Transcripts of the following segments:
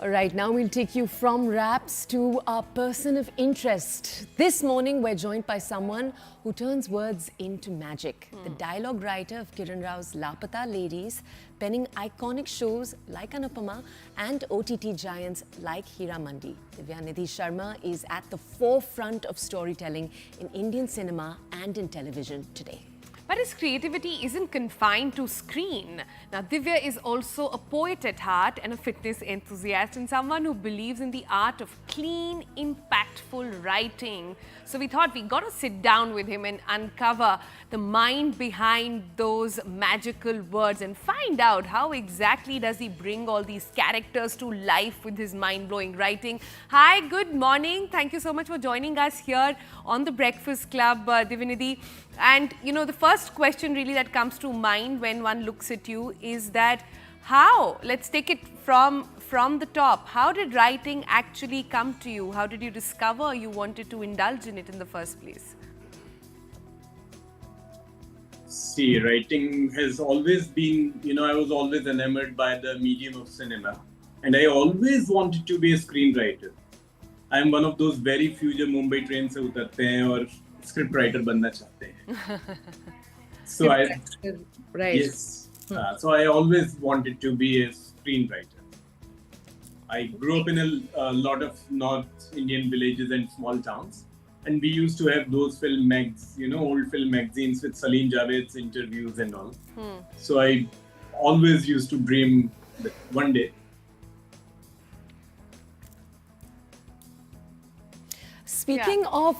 Right now, we'll take you from raps to a person of interest. This morning, we're joined by someone who turns words into magic. The dialogue writer of Kiran Rao's Lapata Ladies, penning iconic shows like Anupama and OTT giants like Hira Mandi. Divyanidhi Sharma is at the forefront of storytelling in Indian cinema and in television today. But his creativity isn't confined to screen. Now, Divya is also a poet at heart and a fitness enthusiast and someone who believes in the art of clean, impactful writing. So we thought we got to sit down with him and uncover the mind behind those magical words and find out how exactly does he bring all these characters to life with his mind-blowing writing. Hi, good morning. Thank you so much for joining us here on the Breakfast Club, Divyanidhi. And you know, the first question really that comes to mind when one looks at you is that how, let's take it from the top, how did writing actually come to you? How did you discover you wanted to indulge in it in the first place? See, writing has always been, I was always enamored by the medium of cinema. And I always wanted to be a screenwriter. I'm one of those very few जो Mumbai train से उतरते हैं और script writer बनना चाहते हैं. So so I always wanted to be a screenwriter. I grew up in a lot of North Indian villages and small towns, and we used to have those film mags, old film magazines with Salim Javed's interviews and all. So I always used to dream that one day. Speaking of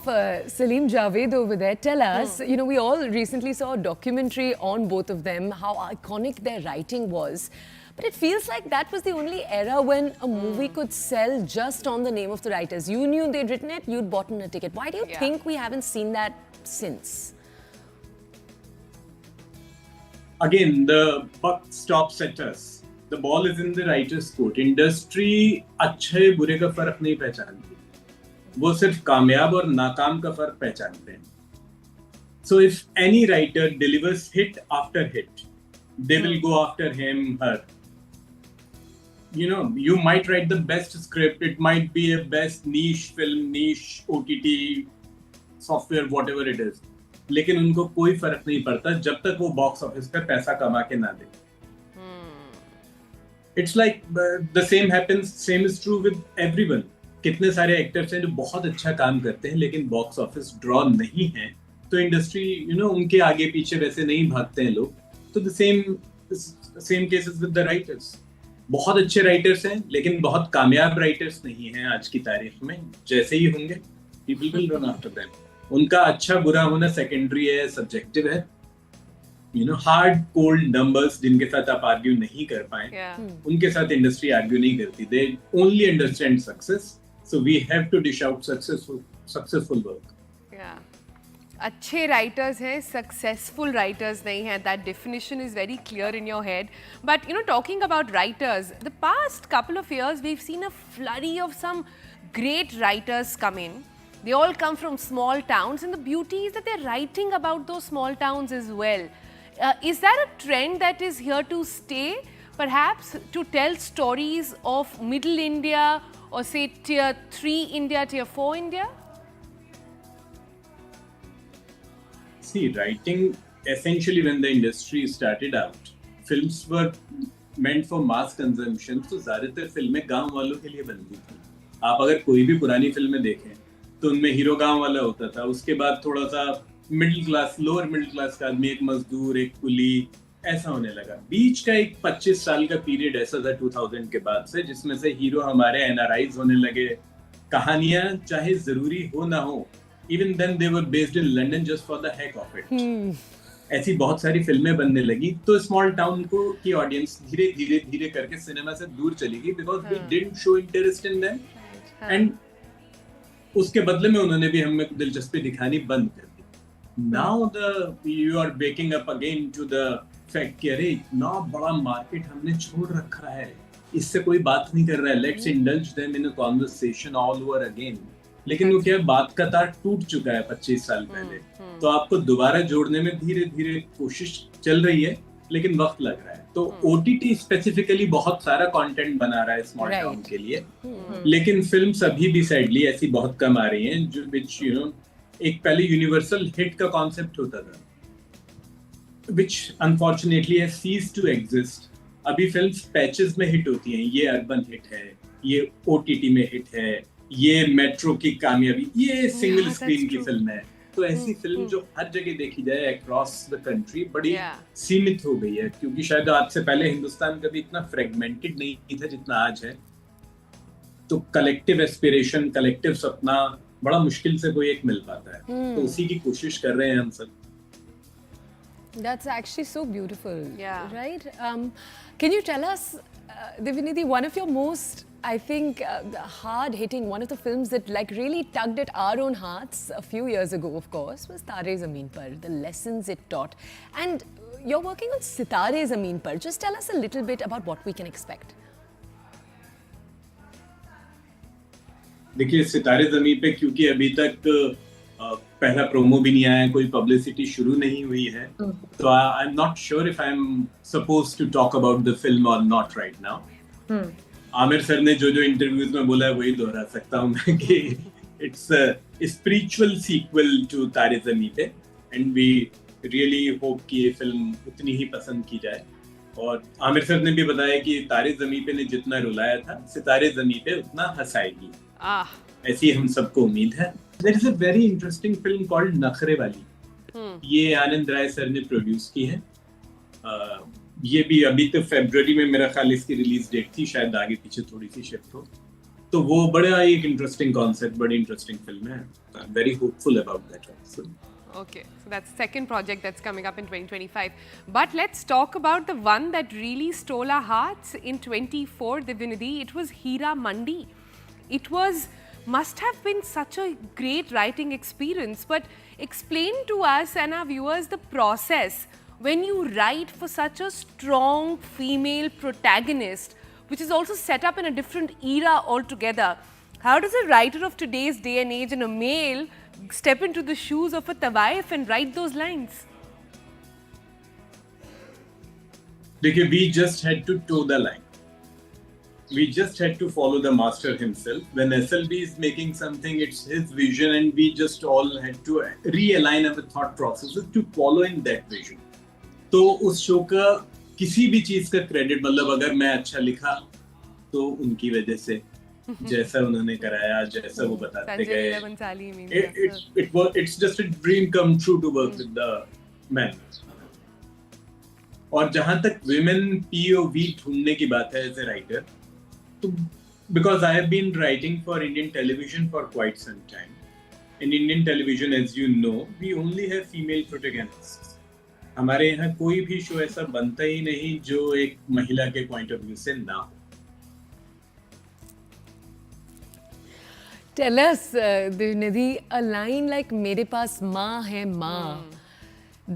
Salim Javed over there, tell us, we all recently saw a documentary on both of them, how iconic their writing was. But it feels like that was the only era when a movie could sell just on the name of the writers. You knew they'd written it, you'd bought a ticket. Why do you think we haven't seen that since? Again, the buck stops at us. The ball is in the writer's court. Industry अच्छे बुरे का फर्क नहीं पहचानती. वो सिर्फ कामयाब और नाकाम का फर्क पहचानते हैं. So if any writer delivers hit after hit, they will go after him, her. You might write the best script, it might be a best niche film, niche OTT, software, whatever it is. लेकिन उनको कोई फर्क नहीं पड़ता जब तक वो box office पे पैसा कमा के ना दे. It's like the same is true with everyone. कितने सारे एक्टर्स हैं जो बहुत अच्छा काम करते हैं लेकिन बॉक्स ऑफिस ड्रॉ नहीं है, तो इंडस्ट्री उनके आगे पीछे वैसे नहीं भागते हैं लोग. तो the same cases with the writers. बहुत अच्छे राइटर्स हैं लेकिन बहुत कामयाब राइटर्स नहीं हैं आज की तारीख में. जैसे ही होंगे people will run after them. उनका अच्छा बुरा होना सेकेंडरी है, सब्जेक्टिव है. हार्ड कोल्ड नंबर्स जिनके साथ आप आर्ग्यू नहीं कर पाए, उनके साथ इंडस्ट्री आर्ग्यू नहीं करती. They only understand success. So we have to dish out successful work. Yeah. अच्छे writers हैं, successful writers नहीं हैं. That definition is very clear in your head. But talking about writers, the past couple of years we've seen a flurry of some great writers come in. They all come from small towns, and the beauty is that they're writing about those small towns as well. Is that a trend that is here to stay? Perhaps to tell stories of Middle India or say Tier 3 India, Tier 4 India? See, writing, essentially when the industry started out, films were meant for mass consumption, so ज़्यादातर फिल्में गांव वालों के लिए बनती थी. आप अगर कोई भी पुरानी फिल्में देखें तो उनमें हीरो गांव वाला होता था. उसके बाद थोड़ा सा middle class, lower middle class का आदमी, एक मजदूर, एक कुली, ऐसा होने लगा. बीच का एक 25 साल का पीरियड ऐसा था 2000 के बाद से, जिसमें से हीरो हमारे एनआरआईज होने लगे. कहानियां चाहे जरूरी हो ना हो, even then they were based in London just for the heck of it. ऐसी बहुत सारी फिल्में बनने लगी. तो स्मॉल टाउन को की ऑडियंस धीरे करके सिनेमा से दूर चली गई because we didn't show interest in them, and उसके बदले में उन्होंने भी हमें दिलचस्पी दिखानी बंद कर दी. Now you are waking up again to the fact कि अरे इतना बड़ा मार्केट हमने छोड़ रखा है, इससे कोई बात नहीं कर रहा है. Let's indulge them in a conversation all over again. लेकिन वो क्या, बात का तार टूट चुका है 25 साल पहले. तो आपको दोबारा जोड़ने में धीरे धीरे कोशिश चल रही है, लेकिन वक्त लग रहा है। तो OTT स्पेसिफिकली बहुत सारा कंटेंट बना रहा है स्मॉल Right. टाउन के लिए, लेकिन फिल्म्स अभी भी सैडली ऐसी बहुत कम आ रही हैं जो विच एक पहले यूनिवर्सल हिट का कॉन्सेप्ट होता था, which unfortunately has ceased to exist. अभी फिल्म्स पैचेस में हिट होती हैं, ये अर्बन हिट है, ये OTT में हिट है, ये मेट्रो की कामयाबी, ये सिंगल that's स्क्रीन की true. फिल्म है। तो ऐसी फिल्म जो हर जगह देखी जाए अक्रॉस द कंट्री बड़ी Yeah. सीमित हो गई है, क्योंकि शायद आज से पहले हिंदुस्तान कभी इतना फ्रेगमेंटेड नहीं था जितना आज है। तो कलेक्टिव एस्पिरेशन, कलेक्टिव सपना बड़ा मुश्किल से कोई एक मिल पाता है, तो उसी की कोशिश कर रहे हैं हम सब। That's actually so beautiful. Yeah. Right? Can you tell us, Divinidhi, one of your most, I think, hard-hitting, one of the films that like really tugged at our own hearts a few years ago, of course, was Tare Zameen Par, the lessons it taught. And you're working on Sitare Zameen Par. Just tell us a little bit about what we can expect. देखिए, सितारे ज़मीं पे क्योंकि अभी तक पहला promo भी नहीं आया, कोई पब्लिसिटी शुरू नहीं हुई है, तो I am not sure if I am supposed to talk about the film और not right now. Aamir sir ने जो जो इंटरव्यूज में बोला है वही दोहरा सकता हूँ मैं कि it's a spiritual sequel to Taare Zameen पे, एंड वी रियली होप कि ये फिल्म उतनी ही पसंद की जाए। और आमिर सर ने भी बताया कि तारे ज़मीं पे ने जितना रुलाया था, सितारे ज़मीं पे उतना हंसाएगी। ऐसी हम सबको उम्मीद है। There is a very interesting film called नखरे वाली। ये आनंद राय सर ने प्रोड्यूस की है। ये भी अभी तो फरवरी में मेरा ख्याल इसकी रिलीज डेट थी, शायद आगे पीछे थोड़ी सी शिफ्ट हो। तो वो बड़ा एक इंटरेस्टिंग कॉन्सेप्ट, बड़ी इंटरेस्टिंग फिल्म है। I am very hopeful about that also. Okay, so that's the second project that's coming up in 2025. But let's talk about the one that really stole our hearts in 24, Divinidhi. It was Heera Mandi. It must have been such a great writing experience, but explain to us and our viewers the process when you write for such a strong female protagonist, which is also set up in a different era altogether. How does a writer of today's day and age and a male step into the shoes of a Tawaif and write those lines? देखिए, we just had to toe the line. We just had to follow the master himself. When SLB is making something, it's his vision, and we just all had to realign our thought processes to follow in that vision. तो उस show का किसी भी चीज का credit, मतलब अगर मैं अच्छा लिखा तो उनकी वजह से, जैसा उन्होंने कराया, जैसा वो बताते गए, it's just a dream come true to work with the men. और जहां तक women POV ढूंढने की बात है as a writer, because I have been writing for Indian television for quite some time. In Indian television, as you know, we only have female protagonists. हमारे यहाँ कोई भी शो ऐसा बनता ही नहीं जो एक महिला के पॉइंट ऑफ व्यू से ना हो। Tell us, Divinidhi, a line like "मेरे पास माँ है माँ,"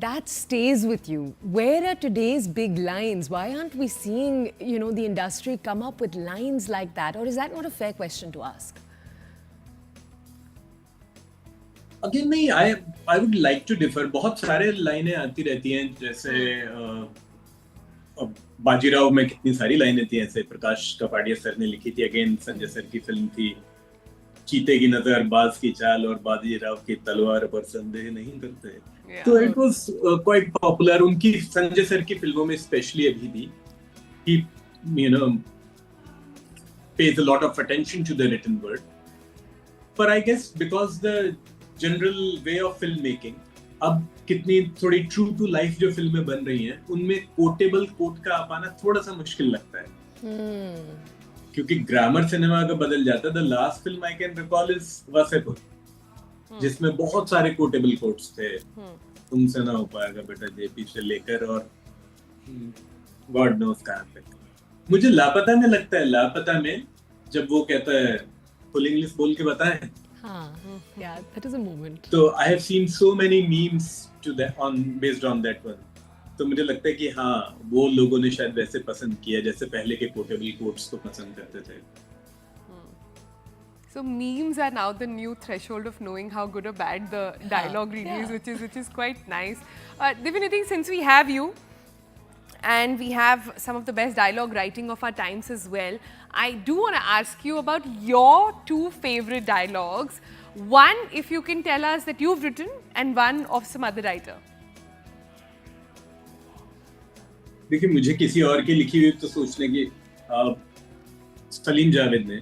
that stays with you. Where are today's big lines? Why aren't we seeing, the industry come up with lines like that? Or is that not a fair question to ask? Again, नहीं, I would like to differ. बहुत सारे लाइनें आती रहती हैं, जैसे बाजीराव में कितनी सारी लाइनें थी ऐसे, प्रकाश कपाड़िया सर ने लिखी थी। अगेन संजय सर की फिल्म थी, चीते की नजर, बाज की चाल और बाजीराव की तलवार पर संदेह नहीं करते। तो इट वाज क्वाइट पॉपुलर। उनकी, संजय सर की फिल्मों में स्पेशली अभी भी he pays a lot of attention to the written word. But I guess because the general way of filmmaking, अब कितनी थोड़ी ट्रू टू लाइफ जो फिल्में बन रही हैं, उनमें कोटेबल कोट का आ पाना थोड़ा सा मुश्किल लगता है। क्योंकि ग्रामर सिनेमा अगर बदल जाता है। The last film I can recall is Wasseypur, जिसमें बहुत सारे कोटेबल कोट्स थे। तुमसे ना हो पाएगा बेटा, जेपी से लेकर और गॉड नोस कहां तक। मुझे लापता में लगता है, लापता में जब वो कहता है फुल इंग्लिश बोल के बताएं, yeah, that is a moment. तो I have seen so many memes based on that one. तो मुझे लगता है कि हाँ, वो लोगों ने शायद वैसे पसंद किया जैसे पहले के कोटेबल कोट्स को पसंद करते थे। So memes are now the new threshold of knowing how good or bad the dialogue really is, which is quite nice. Divinidhi, since we have you, and we have some of the best dialogue writing of our times as well. I do want to ask you about your two favorite dialogues. One, if you can tell us that you've written, and one of some other writer. देखिए, मुझे किसी और की लिखी हुई तो सोचने की सलीम जावेद ने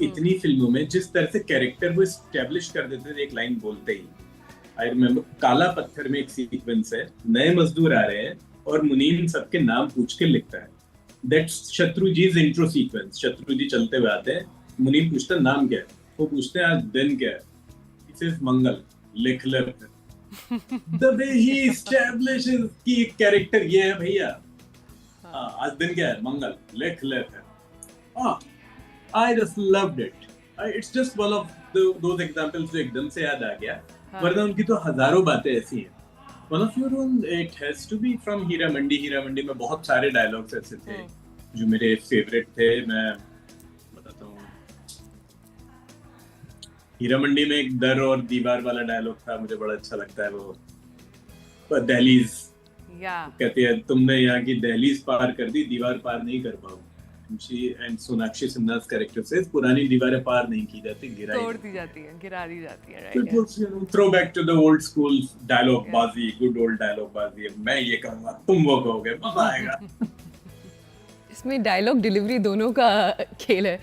इतनी फिल्मों में जिस तरह से कैरेक्टर वो एस्टेब्लिश कर देते थे एक लाइन बोलते ही. आई रिमेम्बर काला पत्थर में एक सीक्वेंस है, नए मजदूर आ रहे हैं और मुनीम सबके नाम पूछ के लिखता है. That's Shatruji's intro sequence. Shatruji चलते हुए आते हैं, मुनीम पूछता है नाम क्या है, वो पूछते हैं आज दिन क्या है, he says मंगल, लिख ले. The way he establishes कि एक कैरेक्टर ये है भैया, आज दिन क्या है, मंगल, लिख ले. I just loved it. It's just one of those examples जो एकदम से याद आ गया. वरना उनकी तो हजारों बातें ऐसी हैं. One of your own, it has to be from Heera Mandi. Heera Mandi में बहुत सारे डायलॉग्स ऐसे थे जो मेरे फेवरेट थे. मैं बताता हूँ. हीरा मंडी में एक दर और दीवार वाला डायलॉग था, मुझे बड़ा अच्छा लगता है वो. दहलीज कहती है, तुमने यहाँ की दहलीज पार कर दी, दीवार पार नहीं कर पाओ. And सोनाक्षी सिन्हा's character says, पुरानी दीवारें पार नहीं की जाती, तोड़ दी जाती है, गिरा दी जाती है. It was, throwback to the old school dialogue बाजी, good old dialogue बाजी. मैं ये कहूँगा, तुम वो कहोगे, मजा आएगा. इसमें डायलॉग डिलीवरी दोनों का खेल है.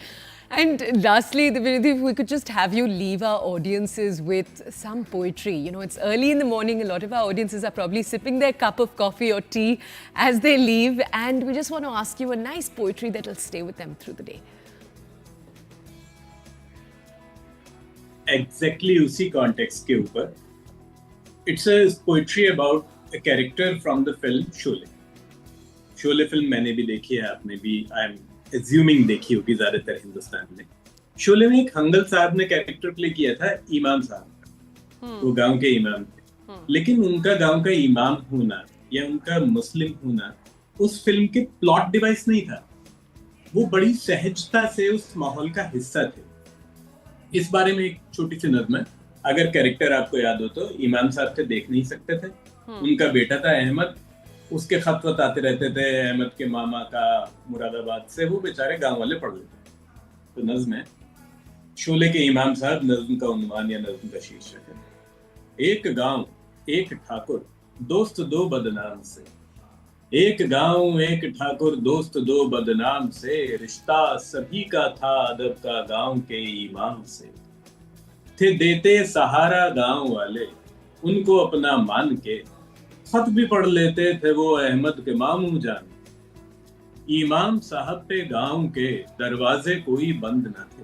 And lastly, Divinity, if we could just have you leave our audiences with some poetry. You know, it's early in the morning. A lot of our audiences are probably sipping their cup of coffee or tea as they leave. And we just want to ask you a nice poetry that will stay with them through the day. Exactly उसी context के ऊपर. It's a poetry about a character from the film Sholay. Sholay film मैंने भी देखी है, आपने भी, I'm assuming देखी होगी ज्यादातर हिंदुस्तान में. शोले में एक हंगल साहब ने कैरेक्टर प्ले किया था, इमाम साहब. वो गांव के इमाम थे, लेकिन उनका गांव का इमाम होना या उनका मुस्लिम होना उस फिल्म के प्लॉट डिवाइस नहीं था. वो बड़ी सहजता से उस माहौल का हिस्सा थे. इस बारे में एक छोटी सी नज़्म है. अगर कैरेक्टर आपको याद हो तो इमाम साहब थे, देख नहीं सकते थे. उनका बेटा था अहमद, उसके खत वत आते रहते थे अहमद के मामा का मुरादाबाद से, वो बेचारे गांव वाले पढ़ लेते. तो नज़्म है शोले के इमाम साहब. नज़्म का उन्वान या नज़्म का शीर्षक है, एक गांव एक ठाकुर दोस्त दो बदनाम से. एक गांव एक ठाकुर दोस्त दो बदनाम से, रिश्ता सभी का था अदब का गांव के इमाम से. थे देते सहारा गांव वाले उनको अपना मान के, खत भी पढ़ लेते थे वो अहमद के मामू जान. इमाम साहब पे गांव के दरवाजे कोई बंद न थे.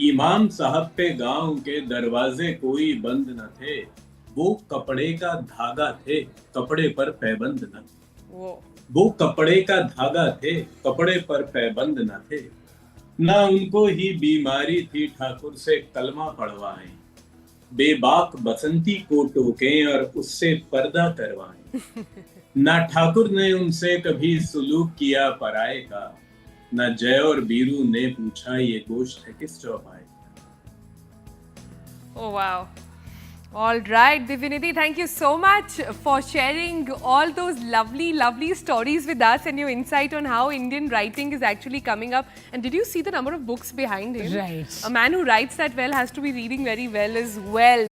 इमाम साहब पे गांव के दरवाजे कोई बंद न थे. वो कपड़े का धागा थे, कपड़े पर पैबंद न थे. वो कपड़े का धागा थे, कपड़े पर पैबंद न थे. ना उनको ही बीमारी थी ठाकुर से कलमा पढ़वाएं, बेबाक बसंती को टोकें और उससे पर्दा करवाएं. ना ठाकुर ने उनसे कभी सुलूक किया पराये का, ना जय और बीरू ने पूछा ये गोश्त है किस चौपाए. Oh wow. All right, Divinity, thank you so much for sharing all those lovely, lovely stories with us and your insight on how Indian writing is actually coming up. And did you see the number of books behind him? Right. A man who writes that well has to be reading very well as well.